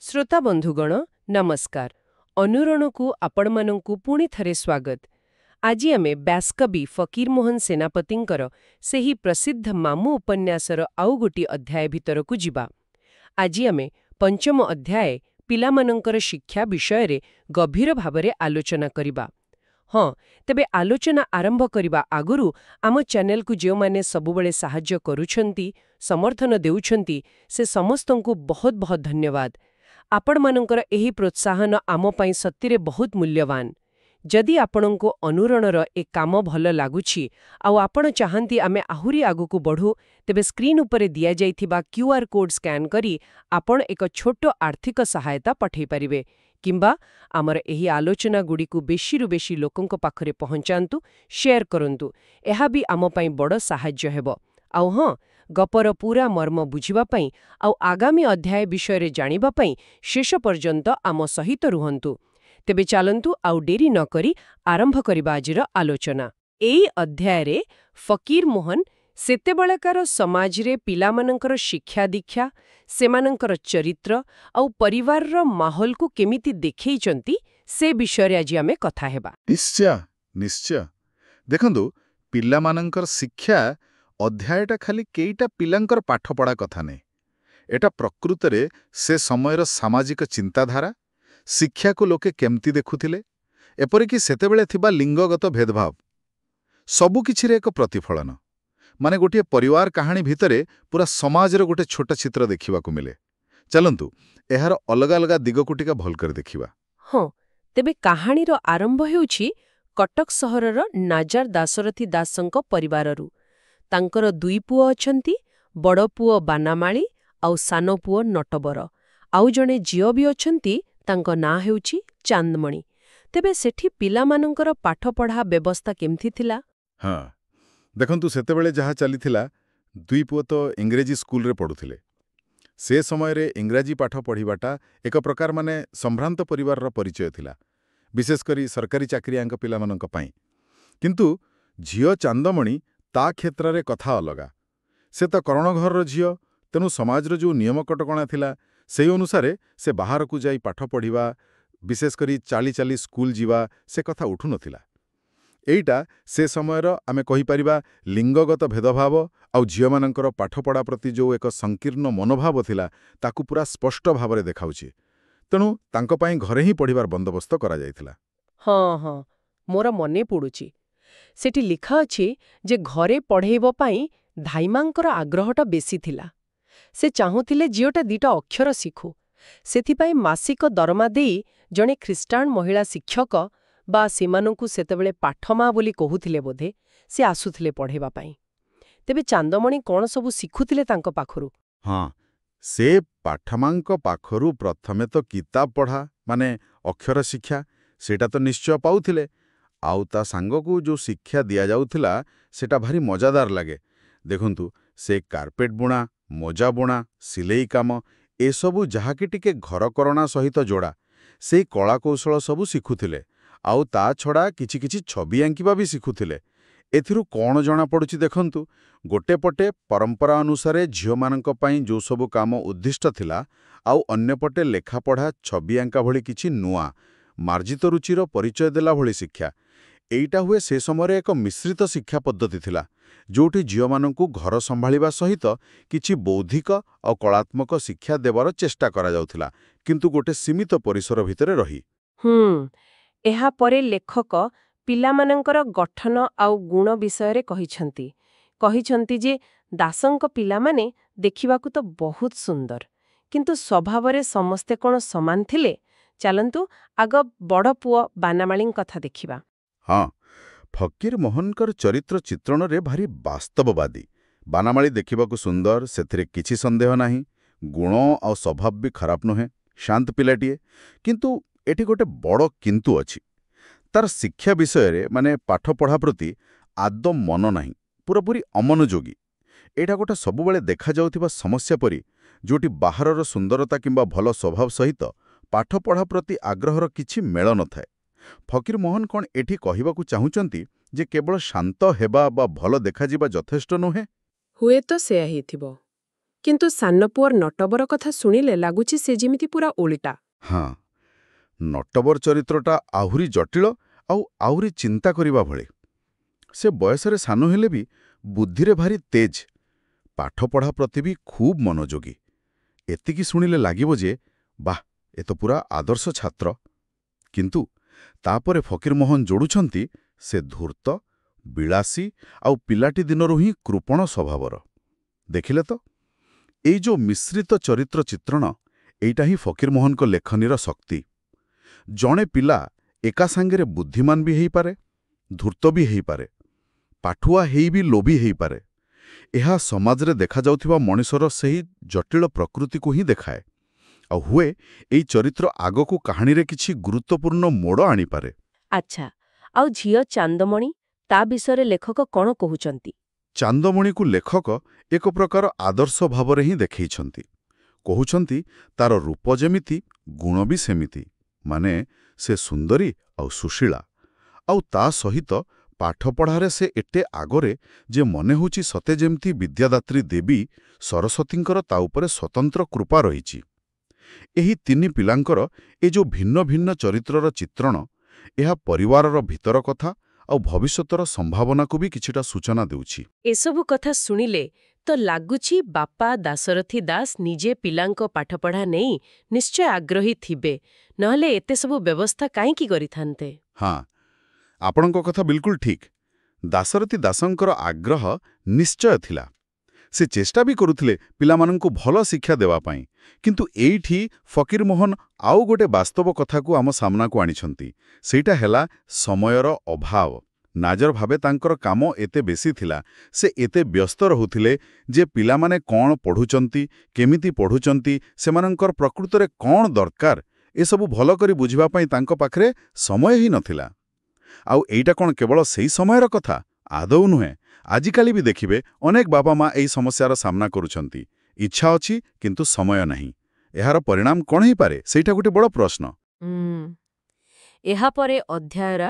श्रोता बंधुगण नमस्कार अनुरणकु आपणमानंकु पुणी थरे स्वागत आज आमे ब्यासकवि फकीरमोहन सेनापतिंकर सेही प्रसिद्ध मामू उपन्यासर आउ गोटी अध्याय भितरकु जिबा आज आमे पंचम अध्याय पिलामानंकर शिक्षा विषय रे गभीर भाबरे आलोचना करिबा। हाँ तेबे आलोचना आरंभ करिबा आगुरु आम चैनल को जो माने सबुबले साहाय्य करूछंती समर्थन देउछंती से समस्तंकु बहुत बहुत धन्यवाद। आपण मानकर एही प्रोत्साहन आम पई सत्तिरे बहुत मूल्यवान। जदि आपणको अनुरणर ए काम भल लागुछि आउ आपण चाहंती आमे आहुरी आगुकु बढ़ू तेबे स्क्रीन उपरे दिया जाइथिबा क्यूआर कोड स्कैन करी आपण एक छोटो आर्थिक सहायता पठेई परिबे किंबा आमर एही आलोचना गुड़िकु बेशीरु बेशी लोकंक पाखरे पहुंचांतु शेयर करंतु एहा भी आम पई बड़ साहाय्य हेबो। आउ हाँ गपर पूरा मर्म बुझिबा पई आउ आगामी अध्याय विषय रे जानिबा पई शेष पर्यंत आम सहित रुहंतु। तेबे चालंतु आउ डेरी न करी आरंभ करिबा आजिर आलोचना। एई अध्याय रे फकीर मोहन सेतेबेळेकार समाज रे पिलामानंकर शिक्षा दीक्षा सेमानंकर चरित्र आउ परिवार रो माहौल को केमिति देखैचंती से विषय रे आज आमे कथा हेबा। निश्चय निश्चय देखंतु पिलामानंकर शिक्षा अध्यायटा खाली केईटा पिलांकर पाठपढ़ा कथा नै एटा प्रकृतरे से समयर सामाजिक चिंताधारा शिक्षा को लोके केमती देखुथिले एपरिकी सेतेबेले थिबा लिंगगत भेदभाव सबु किछिरे एक प्रतिफलन माने गोटे परिवार कहानी भितरे पूरा समाजर गोटे छोट चित्र देखिबा को मिले। चलंतु एहार अलग अलग दिग को टिका भल कर देखिबा। हाँ तेबे कहानीर आरंभ हेउछि कटक सहरर नाजार दासरथी दासंक परिवाररु। तांकर दुई पुओ अछंती बड़ पुओ बानामाळी आउ सानो पुओ नटबर आउ जणे झियो भी अछंती तांको ना हेउछि चांदमणि। तेबे सेठी पिलामानंकर पाठपढ़ा व्यवस्था केमथि थिला? हाँ देखंतु सेतेबेले जहा चलीथिला दुई पुओ तो इंग्रेजी स्कूल रे पढुथिले। से समय रे इंग्रेजी पाठ पढ़िबाटा एक प्रकार माने संभ्रांत परिवार रो परिचय थिला विशेष करी सरकारी चाकरियांक पिलामानंक पई। किंतु झियो चांदमणि ता क्षेत्र रे कथा अलगा। से तो करण घर झियो तेनु समाज रो जो नियम कटकणा थिला सेई अनुसारे से बाहर को जाई पाठ पढ़िबा विशेष करी चाली चाली स्कूल जीवा से कथा उठु नथिला। एइटा से समयर आमे कहि परिबा लिंगगत भेदभाव आउ झियो मानंकर पाठपढ़ा प्रति जो एक संकीर्ण मनोभाव थिला ताकू पूरा स्पष्ट भावरे देखाउछि। तेणु तांको पई घरे ही पढ़िबार बंदोबस्त करा जायथिला। हाँ हाँ मोर मने पड़ुछि सेठी लिखा अछि जे घरे पढ़ेइबो पई धाइमांकर आग्रहटा बेसी थिला। से चाहुथिले जियोटा दीटा अक्षर शिखु सेथिपाई मासिक दरमा देई जणे ख्रिस्टान महिला शिक्षक बा सेमानंकु सेतेबेले पाठमा बोली कहुथिले बोधे से आसुथिले पढ़ेबा पई। तेबे चांदमणि कोन सबु शिखुथिले तांको पाखरु? हाँ से पाठमांक पाखरु प्रथमे तो किताब पढ़ा माने अक्षर शिक्षा सेटा तो निश्चय पाउथिले आउ ता सांगकू जो शिक्षा दिया जाउथिला सेटा भारी मजादार लागे। देखंतु से कार्पेट बुणा मोजा बुणा सिलेई काम एसबु जहाकी टिके घर करणा सहित जोड़ा से कला कौशल सबु शिखुथिले आउ ता छड़ा किछि किछि छवि आंकिबा भी शिखुथिले। एथिरु कोण जणा पड़ुछि देखंतु गोटे पटे परंपरा अनुसारे झियो मानंक पई जो सबु काम उद्दिष्ट थिला आउ अन्य पटे लेखा पढ़ा छवि आंका भଳି किछि नुआ मार्जित रुचिर परिचय देला भଳି शिक्षा। एइटा हुए से समय एक मिश्रित शिक्षा पद्धति थिला जोठी झियो मानंकु घर संभाळिबा सहित किछि बौद्धिक और कलात्मक शिक्षा देवार चेष्टा करा जाउथिला किंतु गोटे सीमित परिसर भितरे रही। एहा परे लेखक पिलामानंकर गठन आउ गुण विषय रे कहिछंती जे दासंक पिलामाने देखिबाकू तो बहुत सुंदर किंतु स्वभाव रे समस्ते कोन समान थिले। चलंतु आग बड़ पुओ बानामाळी कथा देखिबा। हाँ फकीर मोहनकर चरित्र चित्रण रे भारी वास्तववादी बानामाळी देखिबाकू सुंदर सेथिरे किछि संदेह नाही गुण और स्वभाव भी खराब नुहे शांत पिलाटिए किंतु एठी गोटे बड़ किंतु अछि तार शिक्षा विषय रे माने पाठ पढ़ा प्रति आदम मन नाही पूरापूरी अमनोयोगी। एटा गोटे सबुबेले देखा जाउथिबा समस्या परी जोटी बाहरर सुंदरता किंबा भल स्वभाव सहित पाठ पढ़ा प्रति आग्रहर किछि मेल न थाए। फकीर मोहन कौन एठी कहिबाकू चाहुचंती जे केवल शांत हेबा बा भल देखाजिबा यथेष्ट नुहे? हुए तो सेया हिथिबो କିନ୍ତୁ ସାନ ପୁଅର ନଟବର କଥା ଶୁଣିଲେ ଲାଗୁଛି ସେ ଯେମିତି ପୁରା ଓଲଟା। ହଁ, ନଟବର ଚରିତ୍ରଟା ଆହୁରି ଜଟିଳ ଆଉ ଆହୁରି ଚିନ୍ତା କରିବା ଭଳି। ସେ ବୟସରେ ସାନ ହେଲେ ବି ବୁଦ୍ଧିରେ ଭାରି ତେଜ, ପାଠପଢ଼ା ପ୍ରତି ବି ଖୁବ୍ ମନୋଯୋଗୀ। ଏତିକି ଶୁଣିଲେ ଲାଗିବ ଯେ ବାଃ, ଏ ତ ପୁରା ଆଦର୍ଶ ଛାତ୍ର। କିନ୍ତୁ ତାପରେ ଫକୀରମୋହନ ଯୋଡ଼ୁଛନ୍ତି ସେ ଧୂର୍ତ୍ତ, ବିଳାସୀ ଆଉ ପିଲାଟି ଦିନରୁ ହିଁ କୃପଣ ସ୍ୱଭାବର। ଦେଖିଲେ ତ, ଏଇ ଯୋଉ ମିଶ୍ରିତ ଚରିତ୍ର ଚିତ୍ରଣ, ଏଇଟା ହିଁ ଫକୀରମୋହନଙ୍କ ଲେଖନୀର ଶକ୍ତି। ଜଣେ ପିଲା ଏକା ସାଙ୍ଗରେ ବୁଦ୍ଧିମାନ ବି ହେଇପାରେ, ଧୂର୍ତ୍ତ ବି ହେଇପାରେ, ପାଠୁଆ ହେଇ ବି ଲୋଭୀ ହେଇପାରେ। ଏହା ସମାଜରେ ଦେଖାଯାଉଥିବା ମଣିଷର ସେହି ଜଟିଳ ପ୍ରକୃତିକୁ ହିଁ ଦେଖାଏ। ଆଉ ହୁଏ ଏଇ ଚରିତ୍ର ଆଗକୁ କାହାଣୀରେ କିଛି ଗୁରୁତ୍ୱପୂର୍ଣ୍ଣ ମୋଡ଼ ଆଣିପାରେ। ଆଚ୍ଛା, ଆଉ ଝିଅ ଚାନ୍ଦମଣି, ତା ବିଷୟରେ ଲେଖକ କ'ଣ କହୁଛନ୍ତି? ଚାନ୍ଦମଣିକୁ ଲେଖକ ଏକ ପ୍ରକାର ଆଦର୍ଶ ଭାବରେ ହିଁ ଦେଖେଇଛନ୍ତି। କହୁଛନ୍ତି ତାର ରୂପ ଯେମିତି, ଗୁଣ ବି ସେମିତି। ମାନେ ସେ ସୁନ୍ଦରୀ ଆଉ ସୁଶୀଳା। ଆଉ ତା ସହିତ ପାଠପଢ଼ାରେ ସେ ଏତେ ଆଗରେ ଯେ ମନେ ହେଉଛି ସତେ ଯେମିତି ବିଦ୍ୟାଦାତ୍ରୀ ଦେବୀ ସରସ୍ୱତୀଙ୍କର ତା ଉପରେ ସ୍ୱତନ୍ତ୍ର କୃପା ରହିଛି। ଏହି ତିନି ପିଲାଙ୍କର ଏ ଯୋଉ ଭିନ୍ନ ଭିନ୍ନ ଚରିତ୍ରର ଚିତ୍ରଣ, ଏହା ପରିବାରର ଭିତର କଥା ଆଉ ଭବିଷ୍ୟତର ସମ୍ଭାବନାକୁ ବି କିଛିଟା ସୂଚନା ଦେଉଛି। ଏସବୁ କଥା ଶୁଣିଲେ ତ ଲାଗୁଛି ବାପା ଦାଶରଥୀ ଦାସ ନିଜେ ପିଲାଙ୍କ ପାଠପଢ଼ା ନେଇ ନିଶ୍ଚୟ ଆଗ୍ରହୀ ଥିବେ, ନହେଲେ ଏତେ ସବୁ ବ୍ୟବସ୍ଥା କାହିଁକି କରିଥାନ୍ତେ? ହଁ, ଆପଣଙ୍କ କଥା ବିଲକୁଲ ଠିକ୍। ଦାଶରଥୀ ଦାସଙ୍କର ଆଗ୍ରହ ନିଶ୍ଚୟ ଥିଲା। ସେ ଚେଷ୍ଟା ବି କରୁଥିଲେ ପିଲାମାନଙ୍କୁ ଭଲ ଶିକ୍ଷା ଦେବା ପାଇଁ। କିନ୍ତୁ ଏଇଠି ଫକୀରମୋହନ ଆଉ ଗୋଟେ ବାସ୍ତବ କଥାକୁ ଆମ ସାମ୍ନାକୁ ଆଣିଛନ୍ତି। ସେଇଟା ହେଲା ସମୟର ଅଭାବ। ନାଜର ଭାବେ ତାଙ୍କର କାମ ଏତେ ବେଶୀ ଥିଲା, ସେ ଏତେ ବ୍ୟସ୍ତ ରହୁଥିଲେ ଯେ ପିଲାମାନେ କ'ଣ ପଢ଼ୁଛନ୍ତି, କେମିତି ପଢ଼ୁଛନ୍ତି, ସେମାନଙ୍କର ପ୍ରକୃତରେ କ'ଣ ଦରକାର, ଏସବୁ ଭଲ କରି ବୁଝିବା ପାଇଁ ତାଙ୍କ ପାଖରେ ସମୟ ହିଁ ନଥିଲା। ଆଉ ଏଇଟା କ'ଣ କେବଳ ସେଇ ସମୟର କଥା? ଆଦୌ ନୁହେଁ। ଆଜିକାଲି ବି ଦେଖିବେ ଅନେକ ବାପା ମା ଏହି ସମସ୍ୟାର ସାମ୍ନା କରୁଛନ୍ତି। ଇଚ୍ଛା ଅଛି କିନ୍ତୁ ସମୟ ନାହିଁ। ଏହାର ପରିଣାମ କ'ଣ ହେଇପାରେ, ସେଇଟା ଗୋଟେ ବଡ଼ ପ୍ରଶ୍ନ। ଏହାପରେ ଅଧ୍ୟାୟର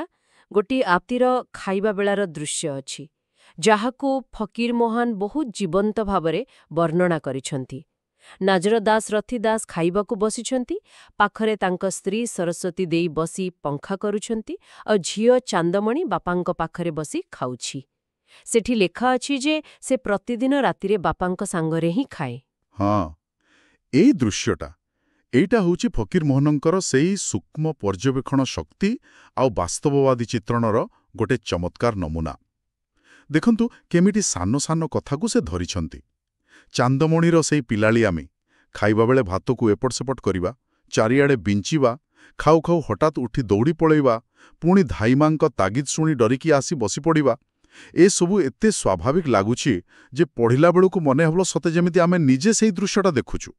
ଗୋଟିଏ ଆପତିର ଖାଇବା ବେଳାର ଦୃଶ୍ୟ ଅଛି, ଯାହାକୁ ଫକୀରମୋହନ ବହୁତ ଜୀବନ୍ତ ଭାବରେ ବର୍ଣ୍ଣନା କରିଛନ୍ତି। ନାଜର ଦାସ ରଥୀ ଦାସ ଖାଇବାକୁ ବସିଛନ୍ତି, ପାଖରେ ତାଙ୍କ ସ୍ତ୍ରୀ ସରସ୍ୱତୀ ଦେଇ ବସି ପଙ୍ଖା କରୁଛନ୍ତି, ଆଉ ଝିଅ ଚାନ୍ଦମଣି ବାପାଙ୍କ ପାଖରେ ବସି ଖାଉଛି। ସେଠି ଲେଖା ଅଛି ଯେ ସେ ପ୍ରତିଦିନ ରାତିରେ ବାପାଙ୍କ ସାଙ୍ଗରେ ହିଁ ଖାଏ। ହଁ, ଏଇ ଦୃଶ୍ୟଟା, ଏଇଟା ହେଉଛି ଫକୀରମୋହନଙ୍କର ସେଇ ସୂକ୍ଷ୍ମ ପର୍ଯ୍ୟବେକ୍ଷଣ ଶକ୍ତି ଆଉ ବାସ୍ତବବାଦୀ ଚିତ୍ରଣର ଗୋଟେ ଚମତ୍କାର ନମୁନା। ଦେଖନ୍ତୁ କେମିତି ସାନ ସାନ କଥାକୁ ସେ ଧରିଛନ୍ତି। ଚାନ୍ଦମଣିର ସେଇ ପିଲାଳିଆମି, ଖାଇବାବେଳେ ଭାତକୁ ଏପଟ ସେପଟ କରିବା, ଚାରିଆଡ଼େ ବିଞ୍ଚିବା, ଖାଉ ଖାଉ ହଠାତ୍ ଉଠି ଦୌଡ଼ି ପଳେଇବା, ପୁଣି ଧାଇମାଙ୍କ ତାଗିଦ ଶୁଣି ଡରିକି ଆସି ବସିପଡ଼ିବା, ଏସବୁ ଏତେ ସ୍ୱାଭାବିକ ଲାଗୁଛି ଯେ ପଢ଼ିଲା ବେଳକୁ ମନେ ହେବ ସତେ ଯେମିତି ଆମେ ନିଜେ ସେଇ ଦୃଶ୍ୟଟା ଦେଖୁଛୁ।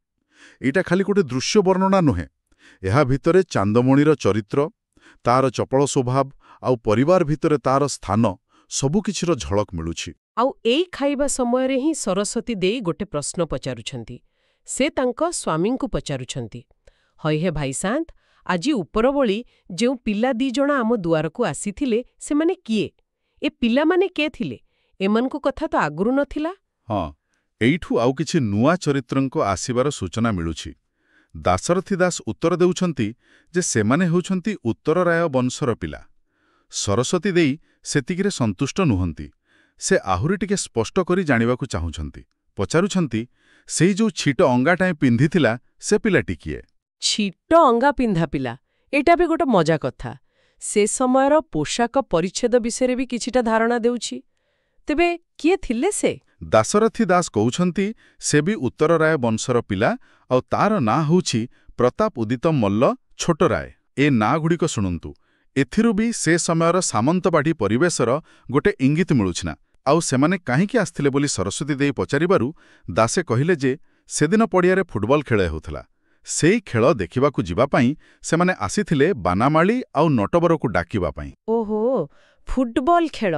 ଏଇଟା ଖାଲି ଗୋଟେ ଦୃଶ୍ୟ ବର୍ଣ୍ଣନା ନୁହେଁ, ଏହା ଭିତରେ ଚାନ୍ଦମଣିର ଚରିତ୍ର, ତାର ଚପଳ ସ୍ୱଭାବ ଆଉ ପରିବାର ଭିତରେ ତାର ସ୍ଥାନ, ସବୁକିଛିର ଝଳକ ମିଳୁଛି। ଆଉ ଏଇ ଖାଇବା ସମୟରେ ହିଁ ସରସ୍ୱତୀ ଦେଇ ଗୋଟେ ପ୍ରଶ୍ନ ପଚାରୁଛନ୍ତି। ସେ ତାଙ୍କ ସ୍ୱାମୀଙ୍କୁ ପଚାରୁଛନ୍ତି, ହଇହେ ଭାଇସାନ୍ତ, ଆଜି ଉପରବଳି ଯେଉଁ ପିଲା 2 ଜଣ ଆମ ଦୁଆରକୁ ଆସିଥିଲେ, ସେମାନେ କିଏ? ଏ ପିଲାମାନେ କେ ଥିଲେ? ଏମାନଙ୍କ କଥା ତ ଆଗରୁ ନଥିଲା। ହଁ, ଏଇଠୁ ଆଉ କିଛି ନୂଆ ଚରିତ୍ରଙ୍କ ଆସିବାର ସୂଚନା ମିଳୁଛି। ଦାଶରଥୀ ଦାସ ଉତ୍ତର ଦେଉଛନ୍ତି ଯେ ସେମାନେ ହେଉଛନ୍ତି ଉତ୍ତରରାୟ ବଂଶର ପିଲା। ସରସ୍ୱତୀ ଦେଇ ସେତିକିରେ ସନ୍ତୁଷ୍ଟ ନୁହନ୍ତି। ସେ ଆହୁରି ଟିକେ ସ୍ପଷ୍ଟ କରି ଜାଣିବାକୁ ଚାହୁଁଛନ୍ତି। ପଚାରୁଛନ୍ତି, ସେଇ ଯୋଉ ଛିଟ ଅଙ୍ଗାଟାଏ ପିନ୍ଧିଥିଲା, ସେ ପିଲାଟି କିଏ? ଛିଟ ଅଙ୍ଗା ପିନ୍ଧା ପିଲା, ଏଇଟା ବି ଗୋଟେ ମଜା କଥା। ସେ ସମୟର ପୋଷାକ ପରିଚ୍ଛେଦ ବିଷୟରେ ବି କିଛିଟା ଧାରଣା ଦେଉଛି। ତେବେ କିଏ ଥିଲେ ସେ? ଦାଶରଥୀ ଦାସ କହୁଛନ୍ତି ସେ ବି ଉତ୍ତରରାୟ ବଂଶର ପିଲା, ଆଉ ତାର ନାଁ ହେଉଛି ପ୍ରତାପ ଉଦିତ ମଲ୍ଲ ଛୋଟରାୟ। ଏ ନାଁଗୁଡ଼ିକ ଶୁଣନ୍ତୁ, ଏଥିରୁ ବି ସେ ସମୟର ସାମନ୍ତବାଡ଼ି ପରିବେଶର ଗୋଟେ ଇଙ୍ଗିତ ମିଳୁଛି ନା। ଆଉ ସେମାନେ କାହିଁକି ଆସିଥିଲେ ବୋଲି ସରସ୍ୱତୀ ଦେଇ ପଚାରିବାରୁ ଦାସେ କହିଲେ ଯେ ସେଦିନ ପଡ଼ିଆରେ ଫୁଟବଲ ଖେଳ ହେଉଥିଲା। ସେଇ ଖେଳ ଦେଖିବାକୁ ଯିବା ପାଇଁ ସେମାନେ ଆସିଥିଲେ ବାନାମାଳି ଆଉ ନଟବରକୁ ଡାକିବା ପାଇଁ। ଓହୋ, ଫୁଟବଲ ଖେଳ।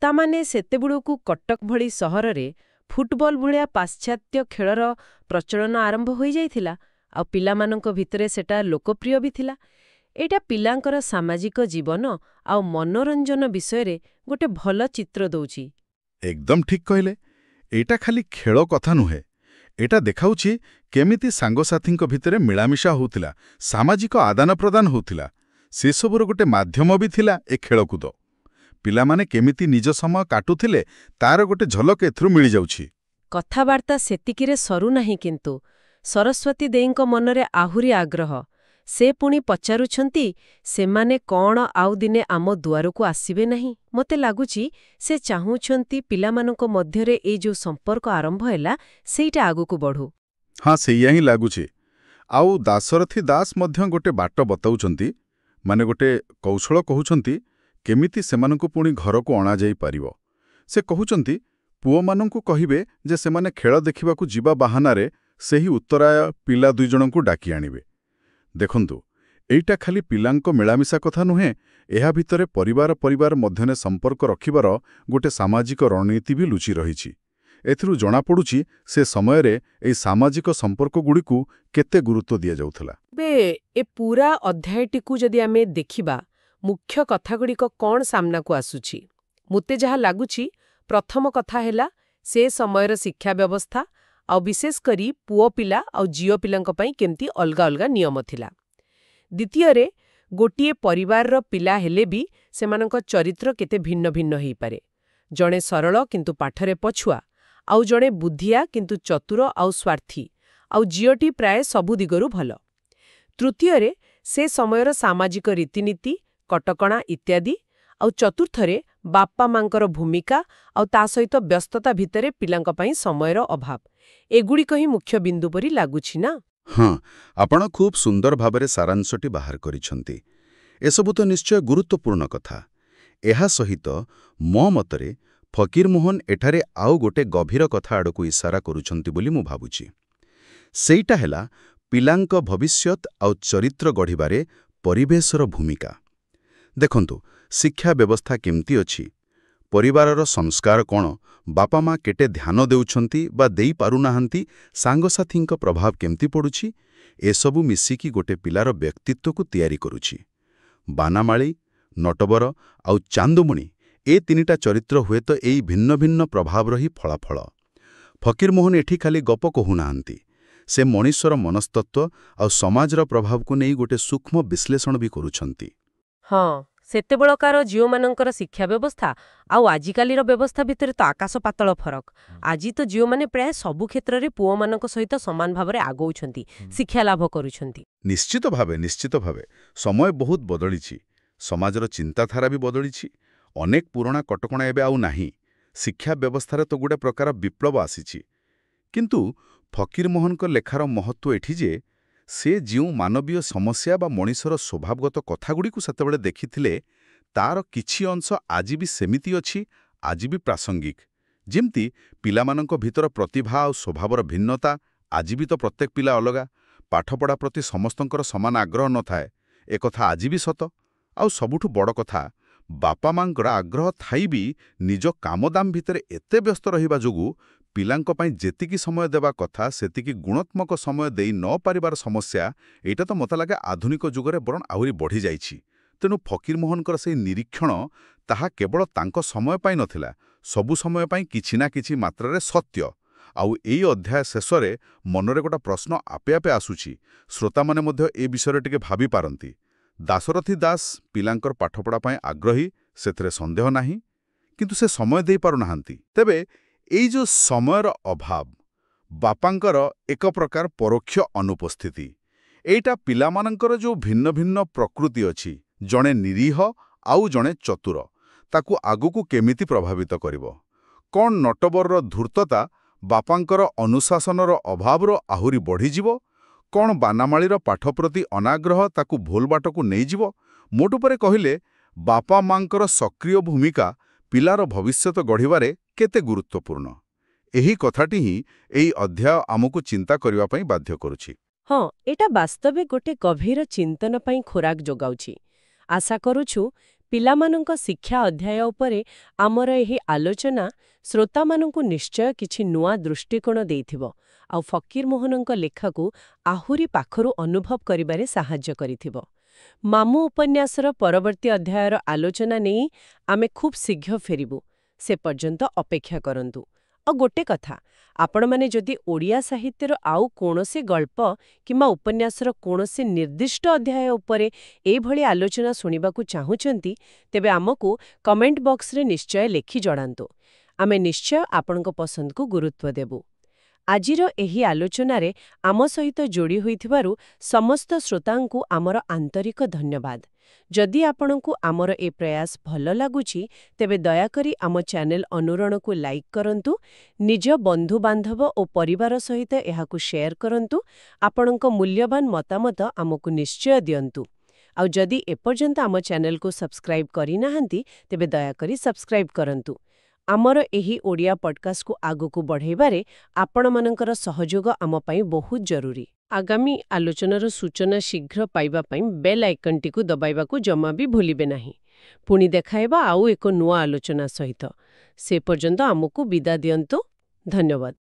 ତାମାନେ ସେତେବେଳକୁ କଟକ ଭଳି ସହରରେ ଫୁଟବଲ ଭଳିଆ ପାଶ୍ଚାତ୍ୟ ଖେଳର ପ୍ରଚଳନ ଆରମ୍ଭ ହୋଇଯାଇଥିଲା, ଆଉ ପିଲାମାନଙ୍କ ଭିତରେ ସେଟା ଲୋକପ୍ରିୟ ବି ଥିଲା। ଏଇଟା ପିଲାଙ୍କର ସାମାଜିକ ଜୀବନ ଆଉ ମନୋରଞ୍ଜନ ବିଷୟରେ ଗୋଟେ ଭଲ ଚିତ୍ର ଦଉଛି। ଏକଦମ ଠିକ୍ କହିଲେ। ଏଇଟା ଖାଲି ଖେଳ କଥା ନୁହେଁ, এটা ଦେଖାଉଛି କେମିତି ସାଙ୍ଗସାଥୀଙ୍କ ଭିତରେ ମିଳାମିଶା ହେଉଥିଲା, ସାମାଜିକ ଆଦାନ ପ୍ରଦାନ ହେଉଥିଲା। ସେସବୁର ଗୋଟେ ମାଧ୍ୟମ ବି ଥିଲା ଏ ଖେଳକୁଦ। ପିଲାମାନେ କେମିତି ନିଜ ସମୟ କାଟୁଥିଲେ ତାର ଗୋଟେ ଝଲକ ଏଥିରୁ ମିଳିଯାଉଛି। କଥାବାର୍ତ୍ତା ସେତିକିରେ ସରୁନାହିଁ କିନ୍ତୁ ସରସ୍ୱତୀ ଦେଈଙ୍କ ମନରେ ଆହୁରି ଆଗ୍ରହ। ସେ ପୁଣି ପଚାରୁଛନ୍ତି, ସେମାନେ କ'ଣ ଆଉ ଦିନେ ଆମ ଦୁଆରକୁ ଆସିବେ ନାହିଁ? ମୋତେ ଲାଗୁଛି ସେ ଚାହୁଁଛନ୍ତି ପିଲାମାନଙ୍କ ମଧ୍ୟରେ ଏଇ ଯୋଉ ସମ୍ପର୍କ ଆରମ୍ଭ ହେଲା ସେଇଟା ଆଗକୁ ବଢ଼ୁ। ହଁ, ସେଇଆ ହିଁ ଲାଗୁଛି। ଆଉ ଦାଶରଥୀ ଦାସ ମଧ୍ୟ ଗୋଟେ ବାଟ ବତାଉଛନ୍ତି, ମାନେ ଗୋଟେ କୌଶଳ କହୁଛନ୍ତି କେମିତି ସେମାନଙ୍କୁ ପୁଣି ଘରକୁ ଅଣାଯାଇପାରିବ। ସେ କହୁଛନ୍ତି ପୁଅମାନଙ୍କୁ କହିବେ ଯେ ସେମାନେ ଖେଳ ଦେଖିବାକୁ ଯିବା ବାହାନାରେ ସେହି ଉତ୍ତରାୟ ପିଲା 2 ଜଣଙ୍କୁ ଡାକି ଆଣିବେ। ଦେଖନ୍ତୁ, ଏଇଟା ଖାଲି ପିଲାଙ୍କ ମିଳାମିଶା କଥା ନୁହେଁ, ଏହା ଭିତରେ ପରିବାର ମଧ୍ୟରେ ସମ୍ପର୍କ ରଖିବାର ଗୋଟେ ସାମାଜିକ ରଣନୀତି ବି ଲୁଚି ରହିଛି। ଏଥିରୁ ଜଣାପଡ଼ୁଛି ସେ ସମୟରେ ଏହି ସାମାଜିକ ସମ୍ପର୍କଗୁଡ଼ିକୁ କେତେ ଗୁରୁତ୍ୱ ଦିଆଯାଉଥିଲା। ଏବେ ଏ ପୁରା ଅଧ୍ୟାୟଟିକୁ ଯଦି ଆମେ ଦେଖିବା, ମୁଖ୍ୟ କଥାଗୁଡ଼ିକ କ'ଣ ସାମ୍ନାକୁ ଆସୁଛି? ମୋତେ ଯାହା ଲାଗୁଛି, ପ୍ରଥମ କଥା ହେଲା ସେ ସମୟର ଶିକ୍ଷା ବ୍ୟବସ୍ଥା, ଆଉ ବିଶେଷ କରି ପୁଅ ପିଲା ଆଉ ଝିଅ ପିଲାଙ୍କ ପାଇଁ କେମିତି ଅଲଗା ଅଲଗା ନିୟମ ଥିଲା। ଦ୍ୱିତୀୟରେ, ଗୋଟିଏ ପରିବାରର ପିଲା ହେଲେ ବି ସେମାନଙ୍କ ଚରିତ୍ର କେତେ ଭିନ୍ନ ଭିନ୍ନ ହେଇପାରେ। ଜଣେ ସରଳ କିନ୍ତୁ ପାଠରେ ପଛୁଆ, ଆଉ ଜଣେ ବୁଦ୍ଧିଆ କିନ୍ତୁ ଚତୁର ଆଉ ସ୍ୱାର୍ଥୀ, ଆଉ ଝିଅଟି ପ୍ରାୟ ସବୁ ଦିଗରୁ ଭଲ। ତୃତୀୟରେ, ସେ ସମୟର ସାମାଜିକ ରୀତିନୀତି, କଟକଣା ଇତ୍ୟାଦି। ଆଉ ଚତୁର୍ଥରେ, ବାପା ମାଙ୍କର ଭୂମିକା ଆଉ ତା ସହିତ ବ୍ୟସ୍ତତା ଭିତରେ ପିଲାଙ୍କ ପାଇଁ ସମୟର ଅଭାବ। ଏଗୁଡ଼ିକ ହିଁ ମୁଖ୍ୟ ବିନ୍ଦୁ ପରି ଲାଗୁଛି ନା? ହଁ, ଆପଣ ଖୁବ୍ ସୁନ୍ଦର ଭାବରେ ସାରାଂଶଟି ବାହାର କରିଛନ୍ତି। ଏସବୁ ତ ନିଶ୍ଚୟ ଗୁରୁତ୍ୱପୂର୍ଣ୍ଣ କଥା। ଏହା ସହିତ ମୋ ମତରେ ଫକୀରମୋହନ ଏଠାରେ ଆଉ ଗୋଟେ ଗଭୀର କଥା ଆଡ଼କୁ ଇସାରା କରୁଛନ୍ତି ବୋଲି ମୁଁ ଭାବୁଛି। ସେଇଟା ହେଲା ପିଲାଙ୍କ ଭବିଷ୍ୟତ ଆଉ ଚରିତ୍ର ଗଢ଼ିବାରେ ପରିବେଶର ଭୂମିକା। ଦେଖନ୍ତୁ, ଶିକ୍ଷା ବ୍ୟବସ୍ଥା କେମିତି ଅଛି, ପରିବାରର ସଂସ୍କାର କ'ଣ, ବାପା ମା କେତେ ଧ୍ୟାନ ଦେଉଛନ୍ତି ବା ଦେଇପାରୁନାହାନ୍ତି, ସାଙ୍ଗସାଥୀଙ୍କ ପ୍ରଭାବ କେମିତି ପଡ଼ୁଛି, ଏସବୁ ମିଶିକି ଗୋଟେ ପିଲାର ବ୍ୟକ୍ତିତ୍ୱକୁ ତିଆରି କରୁଛି। ବାନାମାଳୀ, ନଟବର ଆଉ ଚାନ୍ଦୁମଣି, ଏ 3ଟା ଚରିତ୍ର ହୁଏତ ଏଇ ଭିନ୍ନ ଭିନ୍ନ ପ୍ରଭାବର ହିଁ ଫଳାଫଳ। ଫକୀରମୋହନ ଏଠି ଖାଲି ଗପ କହୁନାହାନ୍ତି, ସେ ମଣିଷର ମନସ୍ତତ୍ୱ ଆଉ ସମାଜର ପ୍ରଭାବକୁ ନେଇ ଗୋଟେ ସୂକ୍ଷ୍ମ ବିଶ୍ଳେଷଣ ବି କରୁଛନ୍ତି। ହଁ, ସେତେବେଳକାର ଝିଅମାନଙ୍କର ଶିକ୍ଷା ବ୍ୟବସ୍ଥା ଆଉ ଆଜିକାଲିର ବ୍ୟବସ୍ଥା ଭିତରେ ତ ଆକାଶ ପାତାଳ ଫରକ। ଆଜି ତ ଝିଅମାନେ ପ୍ରାୟ ସବୁ କ୍ଷେତ୍ରରେ ପୁଅମାନଙ୍କ ସହିତ ସମାନ ଭାବରେ ଆଗଉଛନ୍ତି, ଶିକ୍ଷା ଲାଭ କରୁଛନ୍ତି। ନିଶ୍ଚିତ ଭାବେ ସମୟ ବହୁତ ବଦଳିଛି, ସମାଜର ଚିନ୍ତାଧାରା ବି ବଦଳିଛି। ଅନେକ ପୁରୁଣା କଟକଣା ଏବେ ଆଉ ନାହିଁ। ଶିକ୍ଷା ବ୍ୟବସ୍ଥାରେ ତ ଗୋଟେ ପ୍ରକାର ବିପ୍ଳବ ଆସିଛି। କିନ୍ତୁ ଫକୀରମୋହନଙ୍କ ଲେଖାର ମହତ୍ତ୍ୱ ଏଠି ଯେ ସେ ଯେଉଁ ମାନବୀୟ ସମସ୍ୟା ବା ମଣିଷର ସ୍ୱଭାବଗତ କଥାଗୁଡ଼ିକୁ ସେତେବେଳେ ଦେଖିଥିଲେ, ତାର କିଛି ଅଂଶ ଆଜି ବି ସେମିତି ଅଛି, ଆଜି ବି ପ୍ରାସଙ୍ଗିକ। ଯେମିତି ପିଲାମାନଙ୍କ ଭିତର ପ୍ରତିଭା ଆଉ ସ୍ୱଭାବର ଭିନ୍ନତା, ଆଜି ବି ତ ପ୍ରତ୍ୟେକ ପିଲା ଅଲଗା। ପାଠପଢ଼ା ପ୍ରତି ସମସ୍ତଙ୍କର ସମାନ ଆଗ୍ରହ ନଥାଏ, ଏକଥା ଆଜି ବି ସତ। ଆଉ ସବୁଠୁ ବଡ଼ କଥା, ବାପା ମାଙ୍କର ଆଗ୍ରହ ଥାଇ ବି ନିଜ କାମଦାମ ଭିତରେ ଏତେ ବ୍ୟସ୍ତ ରହିବା ଯୋଗୁଁ ପିଲାଙ୍କ ପାଇଁ ଯେତିକି ସମୟ ଦେବା କଥା ସେତିକି ଗୁଣାତ୍ମକ ସମୟ ଦେଇ ନ ପାରିବାର ସମସ୍ୟା, ଏଇଟା ତ ମୋତେ ଲାଗେ ଆଧୁନିକ ଯୁଗରେ ବରଂ ଆହୁରି ବଢ଼ିଯାଇଛି। ତେଣୁ ଫକୀରମୋହନଙ୍କର ସେହି ନିରୀକ୍ଷଣ, ତାହା କେବଳ ତାଙ୍କ ସମୟ ପାଇଁ ନଥିଲା, ସବୁ ସମୟ ପାଇଁ କିଛି ନା କିଛି ମାତ୍ରାରେ ସତ୍ୟ। ଆଉ ଏଇ ଅଧ୍ୟାୟ ଶେଷରେ ମନରେ ଗୋଟେ ପ୍ରଶ୍ନ ଆପେ ଆପେ ଆସୁଛି, ଶ୍ରୋତାମାନେ ମଧ୍ୟ ଏ ବିଷୟରେ ଟିକେ ଭାବିପାରନ୍ତି। ଦାଶରଥୀ ଦାସ ପିଲାଙ୍କର ପାଠପଢ଼ା ପାଇଁ ଆଗ୍ରହୀ, ସେଥିରେ ସନ୍ଦେହ ନାହିଁ, କିନ୍ତୁ ସେ ସମୟ ଦେଇପାରୁନାହାନ୍ତି। ତେବେ ଏଇ ଯେଉଁ ସମୟର ଅଭାବ, ବାପାଙ୍କର ଏକ ପ୍ରକାର ପରୋକ୍ଷ ଅନୁପସ୍ଥିତି, ଏଇଟା ପିଲାମାନଙ୍କର ଯେଉଁ ଭିନ୍ନ ଭିନ୍ନ ପ୍ରକୃତି ଅଛି, ଜଣେ ନିରୀହ ଆଉ ଜଣେ ଚତୁର, ତାକୁ ଆଗକୁ କେମିତି ପ୍ରଭାବିତ କରିବ? କ'ଣ ନଟବରର ଧୂର୍ତ୍ତତା ବାପାଙ୍କର ଅନୁଶାସନର ଅଭାବର ଆହୁରି ବଢ଼ିଯିବ? କ'ଣ ବାନାମାଳୀର ପାଠ ପ୍ରତି ଅନାଗ୍ରହ ତାକୁ ଭୁଲ ବାଟକୁ ନେଇଯିବ? ମୋଟ ଉପରେ କହିଲେ, ବାପା ମାଙ୍କର ସକ୍ରିୟ ଭୂମିକା ପିଲାର ଭବିଷ୍ୟତ ଗଢ଼ିବାରେ କେତେ ଗୁରୁତ୍ୱପୂର୍ଣ୍ଣ, ଏହି କଥାଟି ହିଁ ଏହି ଅଧ୍ୟାୟ ଆମକୁ ଚିନ୍ତା କରିବା ପାଇଁ ବାଧ୍ୟ କରୁଛି। ହଁ, ଏଇଟା ବାସ୍ତବେ ଗୋଟେ ଗଭୀର ଚିନ୍ତନ ପାଇଁ ଖୋରାକ ଯୋଗାଉଛି। ଆଶା କରୁଛୁ ପିଲାମାନଙ୍କ ଶିକ୍ଷା ଅଧ୍ୟାୟ ଉପରେ ଆମର ଏହି ଆଲୋଚନା ଶ୍ରୋତାମାନଙ୍କୁ ନିଶ୍ଚୟ କିଛି ନୂଆ ଦୃଷ୍ଟିକୋଣ ଦେଇଥିବ, ଆଉ ଫକୀରମୋହନଙ୍କ ଲେଖାକୁ ଆହୁରି ପାଖରୁ ଅନୁଭବ କରିବାରେ ସାହାଯ୍ୟ କରିଥିବ। ମାମୁଁ ଉପନ୍ୟାସର ପରବର୍ତ୍ତୀ ଅଧ୍ୟାୟର ଆଲୋଚନା ନେଇ ଆମେ ଖୁବ୍ ଶୀଘ୍ର ଫେରିବୁ। ସେ ପର୍ଯ୍ୟନ୍ତ ଅପେକ୍ଷା କରନ୍ତୁ। ଆଉ ଗୋଟେ କଥା, ଆପଣମାନେ ଯଦି ଓଡ଼ିଆ ସାହିତ୍ୟର ଆଉ କୌଣସି ଗଳ୍ପ କିମ୍ବା ଉପନ୍ୟାସର କୌଣସି ନିର୍ଦ୍ଦିଷ୍ଟ ଅଧ୍ୟାୟ ଉପରେ ଏଇଭଳି ଆଲୋଚନା ଶୁଣିବାକୁ ଚାହୁଁଛନ୍ତି, ତେବେ ଆମକୁ କମେଣ୍ଟ ବକ୍ସରେ ନିଶ୍ଚୟ ଲେଖି ଜଣାନ୍ତୁ। ଆମେ ନିଶ୍ଚୟ ଆପଣଙ୍କ ପସନ୍ଦକୁ ଗୁରୁତ୍ୱ ଦେବୁ। ଆଜିର ଏହି ଆଲୋଚନାରେ ଆମ ସହିତ ଯୋଡ଼ି ହୋଇଥିବାରୁ ସମସ୍ତ ଶ୍ରୋତାଙ୍କୁ ଆମର ଆନ୍ତରିକ ଧନ୍ୟବାଦ। ଯଦି ଆପଣଙ୍କୁ ଆମର ଏ ପ୍ରୟାସ ଭଲ ଲାଗୁଛି, ତେବେ ଦୟାକରି ଆମ ଚ୍ୟାନେଲ ଅନୁରଣକୁ ଲାଇକ୍ କରନ୍ତୁ, ନିଜ ବନ୍ଧୁବାନ୍ଧବ ଓ ପରିବାର ସହିତ ଏହାକୁ ସେୟାର କରନ୍ତୁ, ଆପଣଙ୍କ ମୂଲ୍ୟବାନ ମତାମତ ଆମକୁ ନିଶ୍ଚୟ ଦିଅନ୍ତୁ। ଆଉ ଯଦି ଏପର୍ଯ୍ୟନ୍ତ ଆମ ଚ୍ୟାନେଲକୁ ସବସ୍କ୍ରାଇବ୍ କରିନାହାନ୍ତି, ତେବେ ଦୟାକରି ସବସ୍କ୍ରାଇବ୍ କରନ୍ତୁ। ଆମର ଏହି ଓଡ଼ିଆ ପଡକାଷ୍ଟକୁ ଆଗକୁ ବଢ଼ାଇବାରେ ଆପଣମାନଙ୍କର ସହଯୋଗ ଆମ ପାଇଁ ବହୁତ ଜରୁରୀ। ଆଗାମୀ ଆଲୋଚନାର ସୂଚନା ଶୀଘ୍ର ପାଇବା ପାଇଁ ବେଲ୍ ଆଇକନ୍ଟିକୁ ଦବାଇବାକୁ ଜମା ବି ଭୁଲିବେ ନାହିଁ। ପୁଣି ଦେଖାଇବା ଆଉ ଏକ ନୂଆ ଆଲୋଚନା ସହିତ। ସେ ପର୍ଯ୍ୟନ୍ତ ଆମକୁ ବିଦା ଦିଅନ୍ତୁ। ଧନ୍ୟବାଦ।